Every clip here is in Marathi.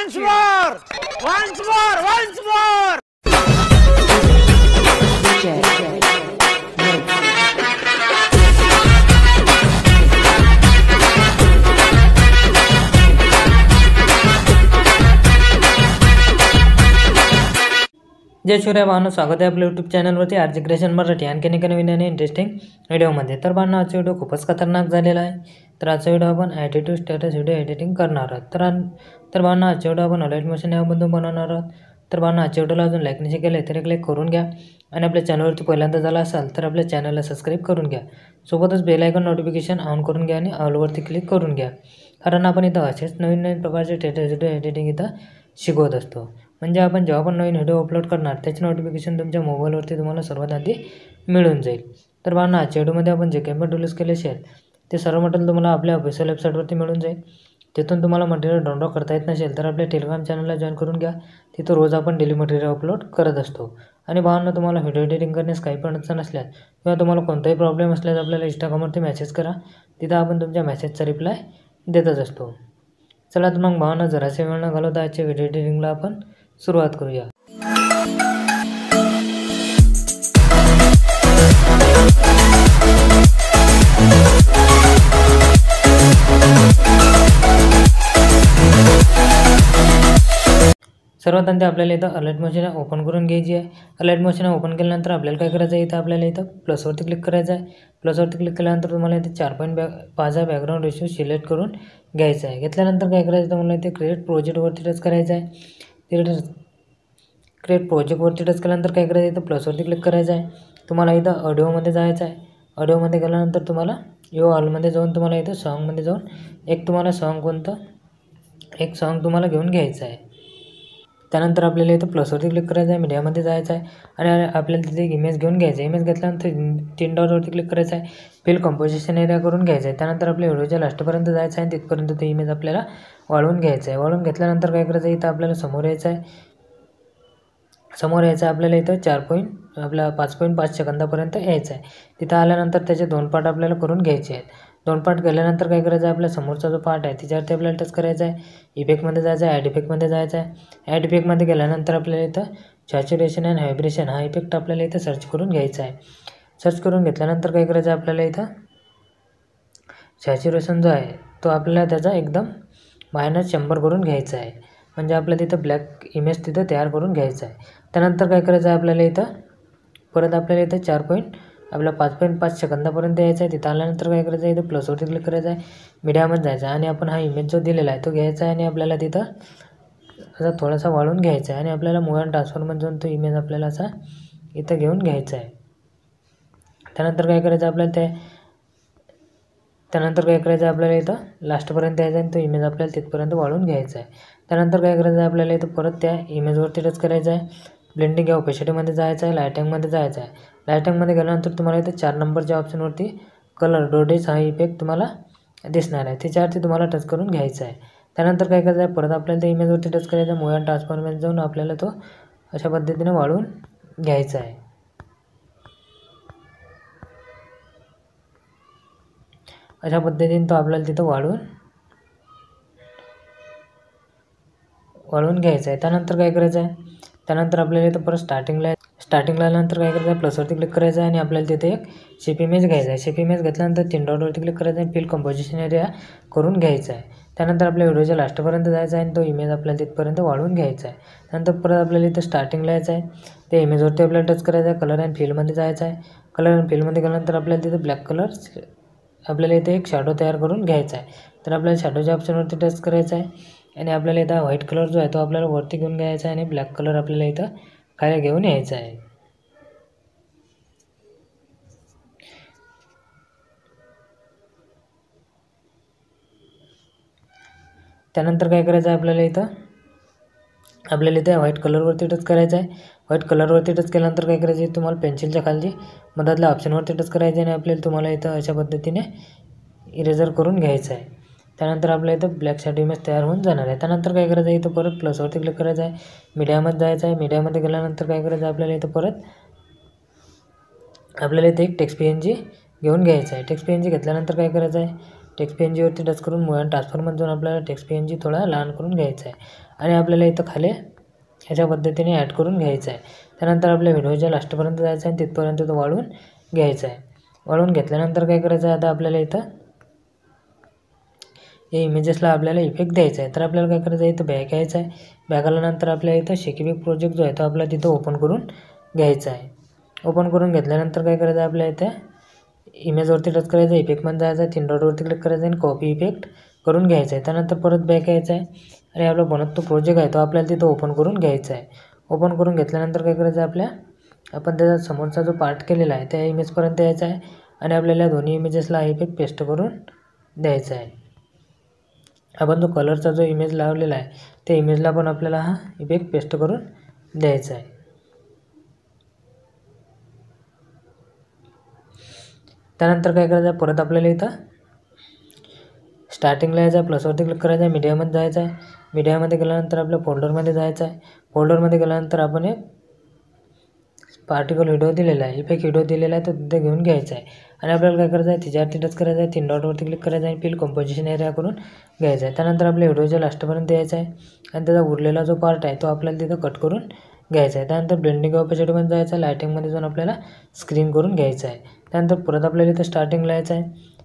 Once more! Once more! Once more! जय शिवराय भावांनो, स्वागत आहे आपल्या यूट्यूब चॅनलवरती आरजी क्रिएशन मराठी आणखीन एका नवीन आणि इंटरेस्टिंग व्हिडिओमध्ये. तर भावांनो, आजचा व्हिडिओ खूपच खतरनाक झालेला आहे. तर आजचा व्हिडिओ आपण ॲटिट्यूड स्टेटस व्हिडिओ एडिटिंग करणार आहोत. तर भावांनो, आजचा व्हिडिओ आपण अलाइट मोशन ॲपमधून बनवणार आहोत. तर भावांनो, आजच्या व्हिडिओला अजून लाईक नाही केले तर एक लाईक करून घ्या आणि आपल्या चॅनलवरती पहिल्यांदा झाला असाल तर आपल्या चॅनलला सबस्क्राईब करून घ्या. सोबतच बेल आयकॉन नोटिफिकेशन ऑन करून घ्या आणि ऑलवरती क्लिक करून घ्या, कारण आपण इथं असेच नवीन नवीन प्रकारचे स्टेटस व्हिडिओ एडिटिंग इथं शिकवत असतो. म्हणजे आपण जेव्हा पण नवीन व्हिडिओ अपलोड करणार त्याची नोटिफिकेशन तुमच्या मोबाईलवरती तुम्हाला सर्वात आधी मिळून जाईल. तर भावांनो, आजच्या व्हिडिओमध्ये आपण जे काही मटेरियल्स केले असेल ते सर्व मटेरियल तुम्हाला आपल्या ऑफिशियल वेबसाईटवरती मिळून जाईल. तिथून तुम्हाला मटेरियल डाउनलोड करता येत नसेल तर आपल्या टेलिग्राम चॅनलला जॉईन करून घ्या. तिथं रोज आपण डेली मटेरियल अपलोड करत असतो. आणि भावांनो, तुम्हाला व्हिडिओ एडिटिंग करण्यास काही पण अडचण असल्यास किंवा तुम्हाला कोणताही प्रॉब्लेम असल्यास आपल्याला इंस्टाग्रामवरती मेसेज करा. तिथं आपण तुमच्या मेसेजचा रिप्लाय देतच असतो. चला तर मग भावांनो, जरासे वेळ न घालवता आजच्या व्हिडिओ एडिटिंगला आपण सुरुवात करूया. सर्वात आधी आपल्याला इथं अलाइट मोशन ओपन करून घ्यायची आहे. अलाइट मोशन ओपन केल्यानंतर आपल्याला काय करायचं आहे, इथं आपल्याला इथं प्लसवरती क्लिक करायचं आहे. प्लसवरती क्लिक केल्यानंतर तुम्हाला इथे 4.5 बॅकग्राऊंड रेशो सिलेक्ट करून घ्यायचा आहे. घेतल्यानंतर काय करायचं, तुम्हाला इथे क्रिएट प्रोजेक्टवरती टच करायचं आहे. क्रिएट प्रोजेक्टवरती टच केल्यानंतर काय करायचं, इथं प्लसवरती क्लिक करायचं आहे. तुम्हाला इथं ऑडिओमध्ये जायचं आहे. ऑडिओमध्ये गेल्यानंतर तुम्हाला यो ऑलमध्ये जाऊन तुम्हाला इथं सॉन्गमध्ये जाऊन एक तुम्हाला एक सॉन्ग तुम्हाला घेऊन घ्यायचं आहे. त्यानंतर आपल्याला इथं प्लसवरती क्लिक करायचं आहे. मीडियामध्ये जायचं आहे आणि आपल्याला तिथे एक इमेज घेऊन घ्यायचं आहे. इमेज घेतल्यानंतर 3 डॉटवरती क्लिक करायचं आहे. फिल कंपोजिशन एरिया करून घ्यायचं आहे. त्यानंतर आपल्या व्हिडिओच्या लास्टपर्यंत जायचं आहे आणि तिथपर्यंत ते इमेज आपल्याला वाढवून घ्यायचं आहे. वाढवून घेतल्यानंतर काय करायचं आहे, इथं आपल्याला समोर यायचं आहे. आपल्याला इथं 5.5 सेकंदापर्यंत यायचं आहे. तिथं आल्यानंतर त्याचे 2 पार्ट आपल्याला करून घ्यायचे आहेत. 2 पार्ट केल्यानंतर काय करायचं आहे, आपल्या समोरचा जो पार्ट आहे त्याच्यावरती आपल्याला टच करायचा आहे. इफेक्टमध्ये जायचं आहे. ॲड इफेक्टमध्ये जायचं आहे. ॲड इफेक्टमध्ये गेल्यानंतर आपल्याला इथं सॅच्युरेशन अँड व्हायब्रेशन हा इफेक्ट आपल्याला इथं सर्च करून घ्यायचा आहे. सर्च करून घेतल्यानंतर काय करायचं आहे, आपल्याला इथं सॅच्युरेशन जो आहे तो आपल्याला त्याचा एकदम -100 करून घ्यायचा आहे. म्हणजे आपल्याला तिथं ब्लॅक इमेज तिथं तयार करून घ्यायचं आहे. त्यानंतर काय करायचं आहे, आपल्याला इथं परत आपल्याला इथं 5.5 सेकंदापर्यंत यायचं आहे. तिथं आल्यानंतर काय करायचं आहे, इथं प्लसवरती क्लिक करायचं आहे. मीडियामध्ये जायचं आहे आणि आपण हा इमेज जो दिलेला आहे तो घ्यायचा आहे आणि आपल्याला तिथं असा थोडासा वाढवून घ्यायचा आहे आणि आपल्याला मूव अँड ट्रान्सफॉर्ममध्ये जाऊन तो इमेज आपल्याला असा इथं घेऊन घ्यायचा आहे. त्यानंतर काय करायचं आपल्याला इथं लास्टपर्यंत यायचं आहे आणि तो इमेज आपल्याला तिथपर्यंत वाढवून घ्यायचा आहे. त्यानंतर काय करायचं आहे, आपल्याला इथं परत त्या इमेजवरती टच करायचं आहे. ब्लेंडिंग या ओपेसिटीमध्ये जायचं आहे. लायटिंगमध्ये जायचं आहे. लायटिंगमध्ये गेल्यानंतर तुम्हाला इथं 4 नंबरच्या ऑप्शनवरती कलर डोडेज हा इफेक्ट तुम्हाला दिसणार आहे. त्याच्यावरती तुम्हाला टच करून घ्यायचा आहे. त्यानंतर काय करायचं आहे, परत आपल्याला त्या इमेजवरती टच करायचं आहे. मूव अँड ट्रान्सफॉर्ममध्ये जाऊन आपल्याला तो अशा पद्धतीने वाढवून घ्यायचा आहे. अशा पद्धतीने तो आपल्याला तिथं वाढवून घ्यायचा आहे. त्यानंतर काय करायचं आहे, त्यानंतर आपल्याला इथं परत स्टार्टिंगला आल्यानंतर काय करायचं आहे, प्लसवरती क्लिक करायचं आहे आणि आपल्याला तिथे एक शेप इमेज घ्यायचा आहे. शेप इमेज घेतल्यानंतर 3 डॉटवरती क्लिक करायचं आहे. फिल कंपोजिशन एरिया करून घ्यायचा आहे. त्यानंतर आपल्या व्हिडिओच्या लास्टपर्यंत जायचं आहे आणि तो इमेज आपल्याला तिथपर्यंत वाढवून घ्यायचा आहे. त्यानंतर परत आपल्याला इथं स्टार्टिंगला यायचं आहे. त्या इमेजवरती आपल्याला टच करायचं आहे. कलर अँड फिलमध्ये जायचं आहे. कलर अँड फिलमध्ये गेल्यानंतर आपल्याला तिथं ब्लॅक कलर आपल्याला इथे एक शॅडो तयार करून घ्यायचा आहे. तर आपल्याला शॅडोच्या ऑप्शनवरती टच करायचं आहे आणि आपल्याला इथं व्हाईट कलर जो आहे तो आपल्याला वरती घेऊन घ्यायचा आहे आणि ब्लॅक कलर आपल्याला इथं खाली घेऊन यायचा आहे. त्यानंतर काय करायचं आहे, आपल्याला इथं व्हाईट कलरवरती टच करायचं आहे. व्हाईट कलरवरती टच केल्यानंतर काय करायचं आहे, तुम्हाला पेन्सिलच्या खाली मधातल्या ऑप्शनवरती टच करायचं आहे आणि आपल्याला तुम्हाला इथं अशा पद्धतीने इरेजर करून घ्यायचं आहे. त्यानंतर आपल्या इथं ब्लॅक शॅडो इमेज तयार होऊन जाणार आहे. त्यानंतर काय करायचं आहे, इथं परत प्लसवरती क्लिक करायचं आहे. मीडियामध्ये जायचं आहे. मीडियामध्ये गेल्यानंतर काय करायचं आहे, आपल्याला इथं परत एक टेक्स्ट PNG घेऊन घ्यायचं आहे. टेक्स्ट PNG घेतल्यानंतर काय करायचं आहे, टेक्स्ट पी एन जीवरती टच करून मूव अँड ट्रान्सफॉर्ममध्ये जाऊन आपल्याला टेक्स्ट पी एन जी थोडा लहान करून घ्यायचा आहे आणि आपल्याला इथं खाली ह्याच्या पद्धतीने ॲड करून घ्यायचं आहे. त्यानंतर आपल्या व्हिडिओच्या लास्टपर्यंत जायचं आहे आणि तिथपर्यंत तो वाढवून घ्यायचा आहे. वाढवून घेतल्यानंतर काय करायचं आहे, आता आपल्याला इथं या इमेजेसला आपल्याला इफेक्ट द्यायचा आहे. तर आपल्याला काय करायचं आहे, इथं बॅक यायचं आहे. बॅक आल्यानंतर आपल्याला इथं शेकीबेक प्रोजेक्ट जो आहे तो आपल्याला तिथं ओपन करून घ्यायचा आहे. ओपन करून घेतल्यानंतर काय करायचं आहे, आपल्या इथे इमेजवरती टच करायचं आहे, इफेक्टमध्ये जायचं आहे, 3 डॉटवरती क्लिक करायचं आहे आणि कॉपी इफेक्ट करून घ्यायचं आहे. त्यानंतर परत बॅक यायचं आहे आणि आपला बनत तो प्रोजेक्ट आहे तो आपल्याला तिथं ओपन करून घ्यायचा आहे. ओपन करून घेतल्यानंतर काय करायचं आहे, आपण त्याचा समोरचा जो पार्ट केलेला आहे त्या इमेजपर्यंत यायचा आहे आणि आपल्याला दोन्ही इमेजेसला इफेक्ट पेस्ट करून द्यायचा आहे. आपण जो कलरचा जो इमेज लावलेला आहे त्या इमेजला पण आपल्याला हा इफेक्ट पेस्ट करून द्यायचा आहे. त्यानंतर काय करायचं आहे, परत आपल्याला इथं स्टार्टिंगला यायचं आहे, प्लसवरती क्लिक करायचं आहे, मीडियामध्ये जायचं आहे. मीडियामध्ये गेल्यानंतर आपल्या फोल्डरमध्ये जायचं आहे. फोल्डरमध्ये गेल्यानंतर आपण एक पार्टिकल व्हिडिओ दिलेला आहे, इफेक्ट व्हिडिओ दिलेला आहे, तो तिथे घेऊन घ्यायचा आहे आणि आपल्याला काय करायचं आहे, तिच्यावरती टच करायचं आहे, 3 डॉटवरती क्लिक करायचं आहे आणि फिल कंपोजिशन एरिया करून घ्यायचा आहे. त्यानंतर आपल्या व्हिडिओच्या लास्टपर्यंत यायचं आहे आणि त्याचा उरलेला जो पार्ट आहे तो आपल्याला तिथं कट करून घ्यायचा आहे. त्यानंतर ब्लेंडिंग ऑपॉर्च्युनिटीमध्ये जायचं आहे, लायटिंगमध्ये जाऊन आपल्याला स्क्रीन करून घ्यायचं आहे. त्यानंतर परत आपल्याला इथं स्टार्टिंगला यायचं आहे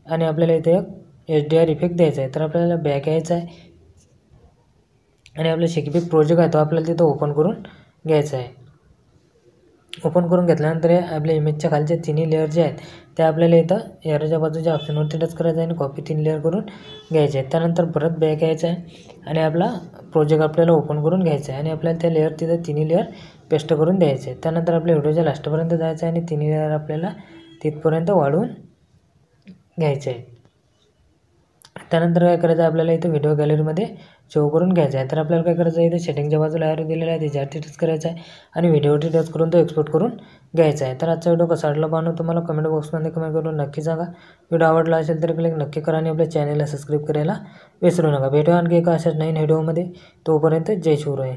आणि आपल्याला इथे एक HDR इफेक्ट द्यायचा आहे. तर आपल्याला बॅक यायचं आहे आणि आपला शेकीबेक प्रोजेक्ट आहे तो आपल्याला तिथं ओपन करून घ्यायचा आहे. ओपन करून घेतल्यानंतर आपल्या इमेजच्या खालचे तिन्ही लेअर जे आहेत ते आपल्याला इथं एअरच्या बाजूच्या ऑप्शनवरती टच करायचं आहे आणि कॉपी 3 लेअर करून घ्यायचे आहेत. त्यानंतर परत बॅक यायचं आहे आणि आपला प्रोजेक्ट आपल्याला ओपन करून घ्यायचा आहे आणि आपल्याला त्या लेअर तिथं तिन्ही लेअर पेस्ट करून द्यायचे आहेत. त्यानंतर आपल्या व्हिडिओच्या लास्टपर्यंत जायचं आहे आणि तिन्ही लेअर आपल्याला तिथपर्यंत वाढवून घ्यायचे आहे. त्यानंतर काय करायचं आहे, आपल्याला इथं व्हिडिओ गॅलरीमध्ये शो करून घ्यायचा आहे. तर आपल्याला काय करायचं आहे, इथे सेटिंगच्या बाजूला ॲरो दिलेला आहे त्याच्यावरती टच करायचा आहे आणि व्हिडिओवरती टच करून तो एक्सपोर्ट करून घ्यायचा आहे. तर आजचा व्हिडिओ कसा वाटला पाहणं तुम्हाला कमेंट बॉक्समध्ये कमेंट करून नक्की सांगा. व्हिडिओ आवडला असेल तर क्लिक नक्की करा आणि आपल्या चॅनलला सबस्क्राईब करायला विसरू नका. भेटूया आणखी एका अशाच नवीन व्हिडिओमध्ये. तोपर्यंत जय शिवराय.